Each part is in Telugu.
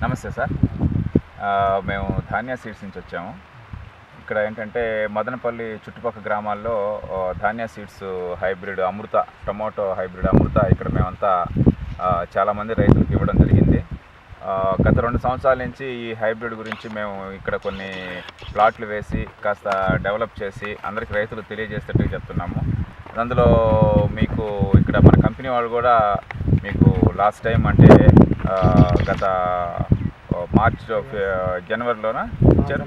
నమస్తే సార్. మేము ధాన్య సీడ్స్ నుంచి వచ్చాము. ఇక్కడ ఏంటంటే మదనపల్లి చుట్టుపక్కల గ్రామాల్లో ధాన్య సీడ్స్ హైబ్రిడ్ అమృత, టొమాటో హైబ్రిడ్ అమృత ఇక్కడ మేమంతా చాలామంది రైతులకు ఇవ్వడం జరిగింది. గత 2 సంవత్సరాల నుంచి ఈ హైబ్రిడ్ గురించి మేము ఇక్కడ కొన్ని ప్లాట్లు వేసి కాస్త డెవలప్ చేసి అందరికి రైతులు తెలియజేసేటట్టు చెప్తున్నాము. అందులో మీకు ఇక్కడ మన కంపెనీ వాళ్ళు కూడా మీకు లాస్ట్ టైం అంటే గత జనవరిలోన ఇచ్చారు.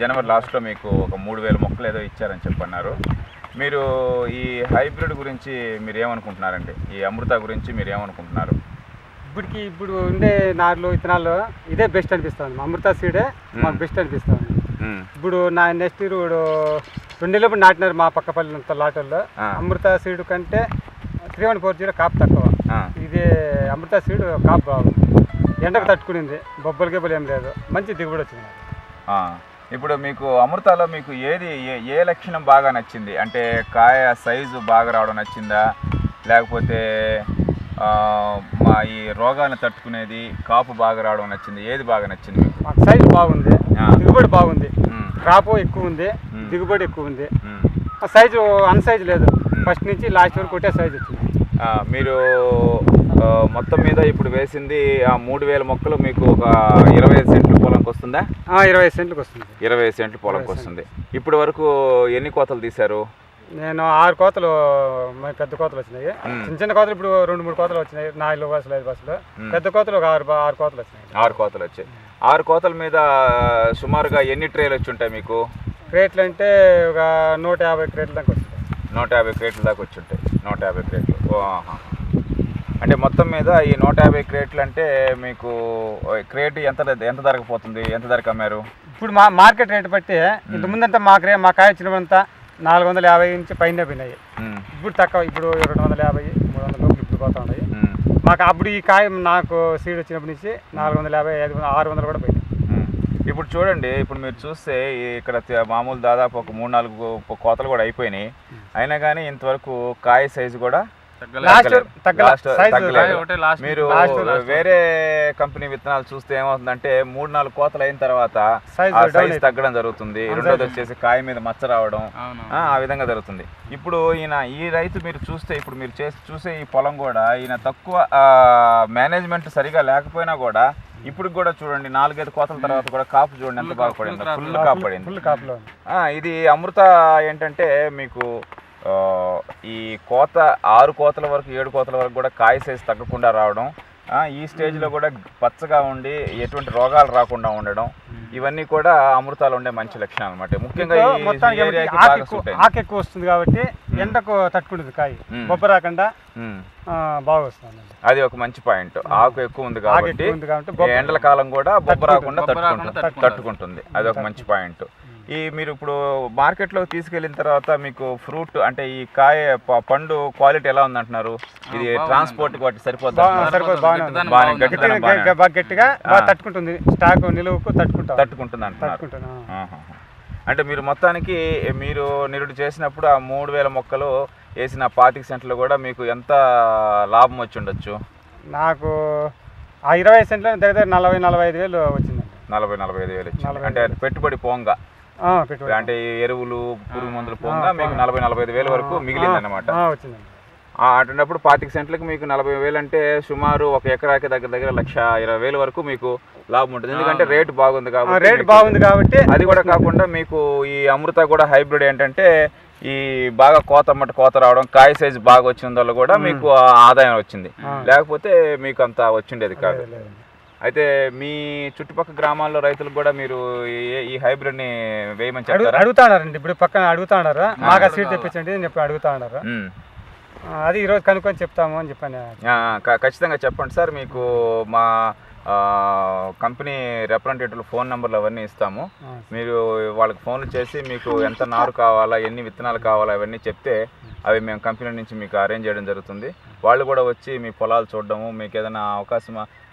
జనవరి లాస్ట్లో మీకు ఒక 3000 మొక్కలు ఏదో ఇచ్చారని చెప్పన్నారు. మీరు ఈ హైబ్రిడ్ గురించి మీరు ఏమనుకుంటున్నారండి? ఈ అమృత గురించి మీరు ఏమనుకుంటున్నారు? ఇప్పుడు ఉండే నార్లు విత్తనాలు ఇదే బెస్ట్ అనిపిస్తుంది. అమృత సీడే మాకు బెస్ట్ అనిపిస్తుంది. ఇప్పుడు నా నెక్స్ట్ ఇయర్ 2 నెలలు నాటినారు మా పక్కపల్లి లాటల్లో. అమృత సీడ్ కంటే 3140 కాపు తక్కువ. ఇది అమృత సీడ్ కాపు బాగుంది, ఎండకు తట్టుకునింది, బొబ్బలు గిబ్బలు ఏం లేదు, మంచి దిగుబడి వచ్చింది. ఇప్పుడు మీకు అమృతలో మీకు ఏది ఏ లక్షణం బాగా నచ్చింది? అంటే కాయ సైజు బాగా రావడం నచ్చిందా, లేకపోతే మా ఈ రోగాన్ని తట్టుకునేది కాపు బాగా రావడం నచ్చింది? ఏది బాగా నచ్చింది మీకు? సైజు బాగుంది, దిగుబడి బాగుంది, క్రాపు ఎక్కువ ఉంది, దిగుబడి ఎక్కువ ఉంది. సైజు అన్సైజు లేదు, ఫస్ట్ నుంచి లాస్ట్ వరకు ఒకటే సైజు వచ్చింది. మీరు మొత్తం మీద ఇప్పుడు వేసింది 3000 మొక్కలు మీకు ఒక 25 సెంట్ల పొలంకి వస్తుందా? 25 సెంట్లకు వస్తుంది. 25 సెంట్ల పొలంకి వస్తుంది. ఇప్పటి వరకు ఎన్ని కోతలు తీశారు? నేను 6 కోతలు, పెద్ద కోతలు వచ్చినాయి. చిన్న కోతలు ఇప్పుడు 2-3 కోతలు వచ్చినాయి, 4 బస్సులు 5 బస్సులు. పెద్ద కోతలు ఒక 6 కోతలు వచ్చినాయి. 6 కోతలు వచ్చాయి. 6 కోతల మీద సుమారుగా ఎన్ని ట్రేలు వచ్చి ఉంటాయి మీకు? క్రేట్లు అంటే ఒక 150 క్రేట్ల దాకా వస్తాయి. 150 క్రేట్ల దాకా వచ్చి ఉంటాయి. 150 క్రేట్లు. అంటే మొత్తం మీద ఈ 150 క్రేట్లు అంటే మీకు క్రేట్ ఎంత ధరకు పోతుంది? ఎంత ధరకు అమ్మారు? ఇప్పుడు మార్కెట్ రేటు బట్టి ఇంత ముందంతా మా కాయ వచ్చినంతా 450 నుంచి పైన పోయినాయి. ఇప్పుడు తక్కువ, ఇప్పుడు 250, 300 లోపు ఇప్పుడు పోతా ఉన్నాయి. మాకు అప్పుడు ఈ కాయ నాకు సీడ్ వచ్చినప్పటి నుంచి 450, 500, 600 కూడా పోయినాయి. ఇప్పుడు చూడండి, ఇప్పుడు మీరు చూస్తే ఇక్కడ మామూలు దాదాపు ఒక 3-4 కోతలు కూడా అయిపోయినాయి. అయినా కానీ ఇంతవరకు కాయ సైజు కూడా మీరు వేరే కంపెనీ విత్తనాలు చూస్తే ఏమవుతుందంటే 3-4 కోతలు అయిన తర్వాత సైజ్ తగ్గడం జరుగుతుంది. రెండోది వచ్చేసి కాయ మీద మచ్చ రావడం, ఆ విధంగా జరుగుతుంది. ఇప్పుడు ఈ రైతు మీరు చూస్తే, ఇప్పుడు మీరు చూసే ఈ పొలం కూడా ఈయన తక్కువ మేనేజ్మెంట్ సరిగా లేకపోయినా కూడా ఇప్పుడు కూడా చూడండి 4-5 కోతల తర్వాత కూడా కాపు చూడండి ఎంత బాగా పడింది, ఫుల్ కాపు పడింది. ఇది అమృత ఏంటంటే మీకు ఈ కోత 6 కోతల వరకు 7 కోతల వరకు కూడా కాయ సైజు తగ్గకుండా రావడం, ఈ స్టేజ్లో కూడా పచ్చగా ఉండి ఎటువంటి రోగాలు రాకుండా ఉండడం, ఇవన్నీ కూడా అమృతాలు ఉండే మంచి లక్షణాలు అన్నమాట. ముఖ్యంగా ఆకు ఎక్కువ వస్తుంది కాబట్టి ఎండకు తట్టుకుంటుంది, కాయ బొబ్బ రాకుండా బాగా వస్తుంది. అది ఒక మంచి పాయింట్. ఆకు ఎక్కువ ఉంది కాబట్టి ఎండల కాలం కూడా బొబ్బ రాకుండా తట్టుకుంటుంది. అది ఒక మంచి పాయింట్. మీరు ఇప్పుడు మార్కెట్లోకి తీసుకెళ్ళిన తర్వాత మీకు ఫ్రూట్ అంటే ఈ కాయ పండు క్వాలిటీ ఎలా ఉంది అంటున్నారు? ఇది ట్రాన్స్పోర్ట్ వాటి సరిపోతుంది, గట్టిగా తట్టుకుంటుంది, స్టాక్ నిలువకు తట్టుకుంటుంది అంటున్నారు. అంటే మీరు మొత్తానికి మీరు నిరుడు చేసినప్పుడు 3000 మొక్కలు వేసిన 25 సెంట్లు కూడా మీకు ఎంత లాభం వచ్చి ఉండొచ్చు? నాకు 20 సెంట్లు దగ్గర 40-45 వేలు వచ్చిందండి. 40-45 వేలు వచ్చింది. అంటే పెట్టుబడి పోంగా, అంటే ఎరువులు పురుగు మందులు పోగా మీకు 40-45 వేల వరకు మిగిలింది అనమాట. అటున్నప్పుడు 25 సెంట్లకు మీకు 40 వేలు అంటే సుమారు ఒక ఎకరాకి దగ్గర 1,20,000 వరకు మీకు లాభం ఉంటుంది. ఎందుకంటే రేటు బాగుంది కాబట్టి. అది కూడా కాకుండా మీకు ఈ అమృత కూడా హైబ్రిడ్ ఏంటంటే ఈ బాగా కోత రావడం, కాయ సైజు బాగా వచ్చిన వల్ల కూడా మీకు ఆదాయం వచ్చింది, లేకపోతే మీకు అంత వచ్చిండేది కాదు. అయితే మీ చుట్టుపక్కల గ్రామాల్లో రైతులకు కూడా మీరు ఈ హైబ్రిడ్ ని వేయమని అడుగుతాడారండి. ఇప్పుడు పక్కన అడుగుతాడారు, మాకు సీడ్ తెప్పించండి అని చెప్పి అడుగుతాడారు. అది ఈరోజు కనుక్కొని చెప్తాము అని చెప్పాను. ఖచ్చితంగా చెప్పండి సార్. మీకు మా కంపెనీ రిప్రజెంటేటివ్ ఫోన్ నెంబర్లు అవన్నీ ఇస్తాము. మీరు వాళ్ళకి ఫోన్లు చేసి మీకు ఎంత నారు కావాలా, ఎన్ని విత్తనాలు కావాలా అవన్నీ చెప్తే అవి మేము కంపెనీ నుంచి మీకు అరేంజ్ చేయడం జరుగుతుంది. వాళ్ళు కూడా వచ్చి మీ పొలాలు చూడడము, మీకు ఏదైనా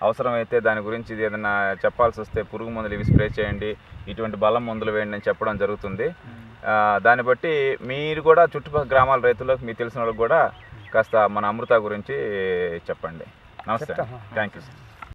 అవసరమైతే దాని గురించి ఏదైనా చెప్పాల్సి వస్తే పురుగు మందులు ఇవి స్ప్రే చేయండి, ఇటువంటి బలం మందులు వేయండి అని చెప్పడం జరుగుతుంది. దాన్ని బట్టి మీరు కూడా చుట్టుపక్కల గ్రామాల రైతులకు మీకు తెలిసిన వాళ్ళకి కూడా కాస్త మన అమృత గురించి చెప్పండి. నమస్తే, థ్యాంక్ యూ సార్.